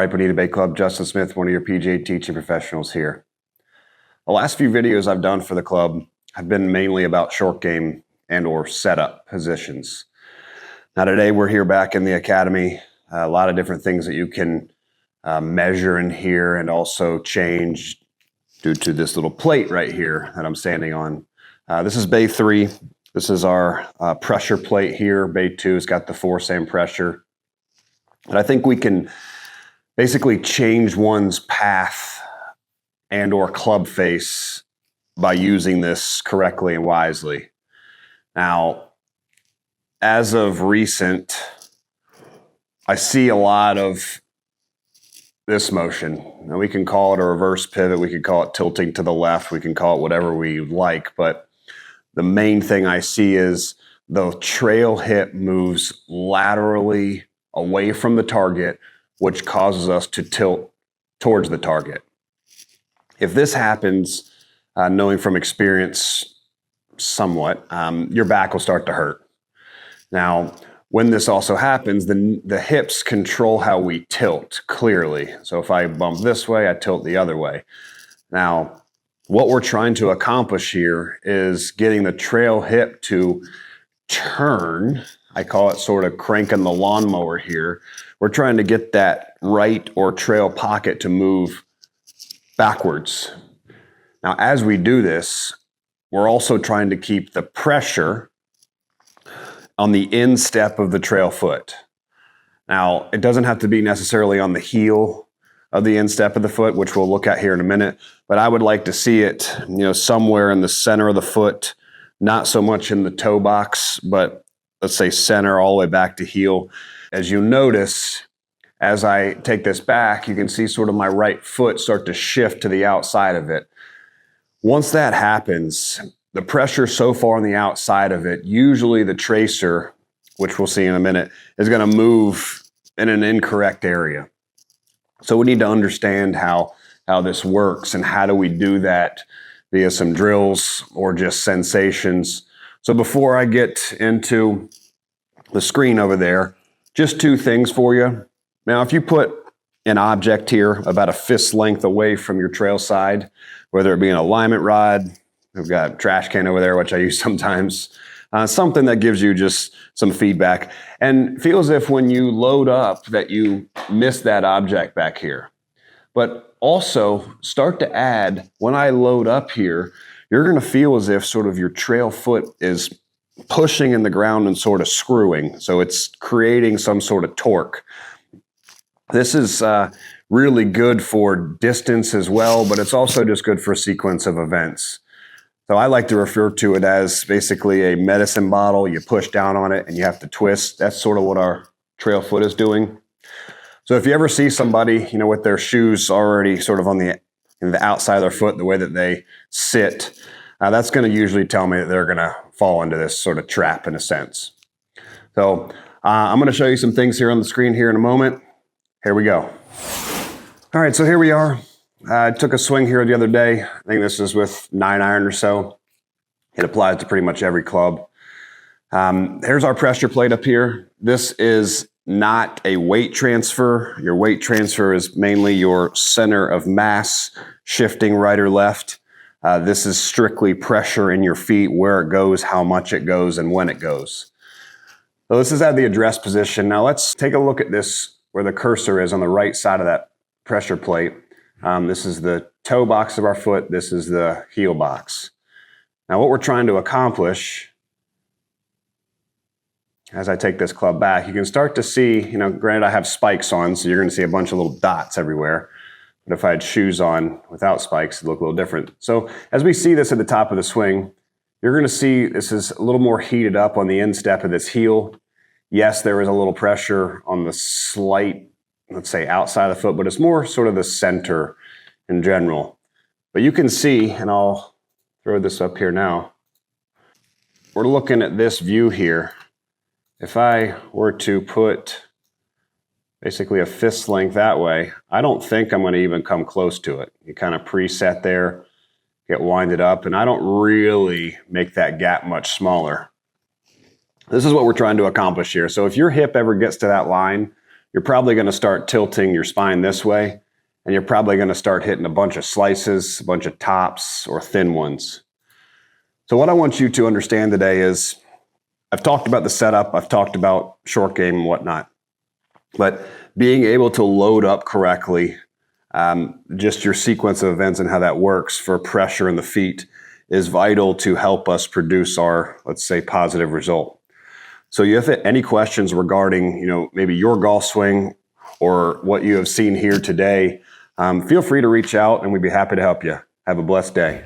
Right, Bonita Bay Club, Justin Smith, one of your PGA teaching professionals here. The last few videos I've done for the club have been mainly about short game and or setup positions. Now today we're here back in the academy. A lot of different things that you can measure in here and also change due to this little plate right here that I'm standing on. This is Bay 3. This is our pressure plate here. Bay 2 has got the 4 same pressure. And I think we can basically change one's path and or club face by using this correctly and wisely. Now, as of recent, I see a lot of this motion. Now, we can call it a reverse pivot, we can call it tilting to the left, we can call it whatever we like, but the main thing I see is the trail hip moves laterally away from the target, which causes us to tilt towards the target. If this happens, knowing from experience somewhat, your back will start to hurt. Now, when this also happens, the hips control how we tilt clearly. So if I bump this way, I tilt the other way. Now, what we're trying to accomplish here is getting the trail hip to turn. I call it sort of cranking the lawnmower here. We're trying to get that right or trail pocket to move backwards. Now, as we do this, we're also trying to keep the pressure on the instep of the trail foot. Now, it doesn't have to be necessarily on the heel of the instep of the foot, which we'll look at here in a minute, but I would like to see it, somewhere in the center of the foot, not so much in the toe box, but let's say center all the way back to heel. As you notice, as I take this back, you can see sort of my right foot start to shift to the outside of it. Once that happens, the pressure so far on the outside of it, usually the tracer, which we'll see in a minute, is going to move in an incorrect area. So we need to understand how this works and how do we do that via some drills or just sensations. So before I get into the screen over there, just 2 things for you. Now, if you put an object here about a fist length away from your trail side, whether it be an alignment rod, we've got a trash can over there, which I use sometimes, something that gives you just some feedback, and feel as if when you load up that you miss that object back here. But also start to add, when I load up here, you're going to feel as if sort of your trail foot is pushing in the ground and sort of screwing. So it's creating some sort of torque. This is really good for distance as well, but it's also just good for a sequence of events. So I like to refer to it as basically a medicine bottle. You push down on it and you have to twist. That's sort of what our trail foot is doing. So if you ever see somebody, with their shoes already sort of on the outside of their foot, the way that they sit, that's going to usually tell me that they're going to fall into this sort of trap in a sense. So I'm going to show you some things here on the screen here in a moment. Here we go. All right, so here we are. I took a swing here the other day. I think this is with 9-iron or so. It applies to pretty much every club. Here's our pressure plate up here. This is not a weight transfer. Your weight transfer is mainly your center of mass shifting right or left. This is strictly pressure in your feet, where it goes, how much it goes, and when it goes. So this is at the address position. Now let's take a look at this, where the cursor is on the right side of that pressure plate. This is the toe box of our foot. This is the heel box. Now what we're trying to accomplish, as I take this club back, you can start to see, granted I have spikes on, so you're going to see a bunch of little dots everywhere. But if I had shoes on without spikes, it'd look a little different. So as we see this at the top of the swing, you're going to see this is a little more heated up on the instep of this heel. Yes, there is a little pressure on the slight, let's say, outside of the foot, but it's more sort of the center in general. But you can see, and I'll throw this up here now, we're looking at this view here. If I were to put basically a fist length that way, I don't think I'm going to even come close to it. You kind of preset there, get winded up, and I don't really make that gap much smaller. This is what we're trying to accomplish here. So if your hip ever gets to that line, you're probably going to start tilting your spine this way, and you're probably going to start hitting a bunch of slices, a bunch of tops, or thin ones. So what I want you to understand today is, I've talked about the setup, I've talked about short game and whatnot, but being able to load up correctly, just your sequence of events and how that works for pressure in the feet is vital to help us produce our, let's say, positive result. So you have any questions regarding, maybe your golf swing or what you have seen here today, feel free to reach out and we'd be happy to help you. Have a blessed day.